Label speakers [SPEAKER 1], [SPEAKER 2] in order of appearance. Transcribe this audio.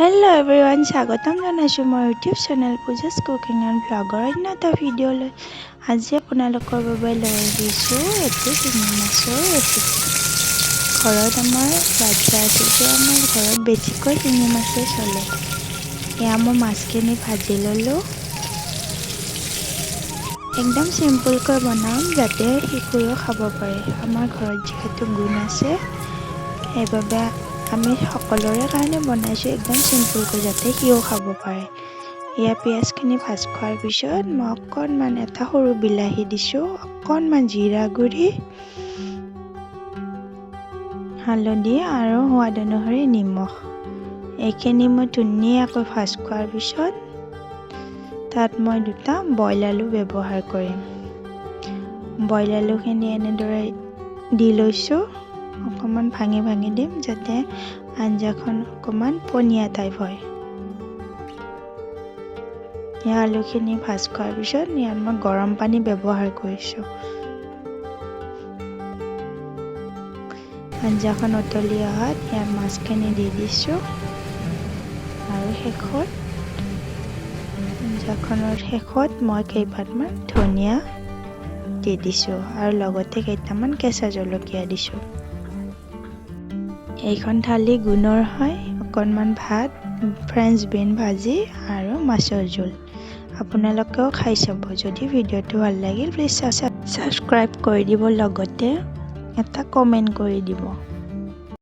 [SPEAKER 1] Hello everyone, স্বাগতম জনাইছোঁ মোৰ ইউটিউব চেনেল পূজাছ কুকিং এণ্ড ব্লগৰ অন্য এটা ভিডিঅ'লৈ। আজি আপোনালোকৰ বাবে লৈ আহিছোঁ এটি শিঙি মাছৰ ৰেচিপি। ঘৰত আমাৰ বাচ্চা আছে যে আমাৰ ঘৰত বেছিকৈ শিঙি মাছেই চলে। এয়া মই মাছখিনি ভাজি ল'লোঁ। একদম চিম্পুলকৈ বনাম যাতে শিশুৱেও খাব পাৰে। আমাৰ ঘৰত যিহেতু গুণ আছে সেইবাবে আমি সকলোৰে কাৰণে বনাইছোঁ একদম চিম্পুলকৈ যাতে সিও খাব পাৰে। এয়া পিঁয়াজখিনি ভাজ খোৱাৰ পিছত মই অকণমান এটা সৰু বিলাহী দিছোঁ, অকণমান জিৰা গুড়ি, হালধি আৰু সোৱাদ অনুসৰি নিমখ। এইখিনি মই ধুনীয়াকৈ ভাজ খোৱাৰ পিছত তাত মই দুটা বইল আলু ব্যৱহাৰ কৰিম। বইল আলুখিনি এনেদৰে দি লৈছোঁ, অকণমান ভাঙি ভাঙি দিম যাতে আঞ্জাখন অকণমান পনীয়া টাইপ হয়। এই আলুখিনি ভাজ খোৱাৰ পিছত ইয়াত মই গৰম পানী ব্যৱহাৰ কৰিছোঁ। আঞ্জাখন উতলি অহাত ইয়াত মাছখিনি দি দিছোঁ আৰু আঞ্জাখনৰ শেষত মই কেইপাতমান ধনিয়া দি দিছোঁ আৰু লগতে কেইটামান কেঁচা জলকীয়া দিছোঁ। এইখন থালি গুণৰ হয়, অকণমান ভাত, ফ্ৰেঞ্চ বিন ভাজি আৰু মাছৰ জোল। আপোনালোকেও খাই চাব। যদি ভিডিঅ'টো ভাল লাগিল প্লিজ ছাবস্ক্ৰাইব কৰি দিব, লগতে এটা কমেণ্ট কৰি দিব।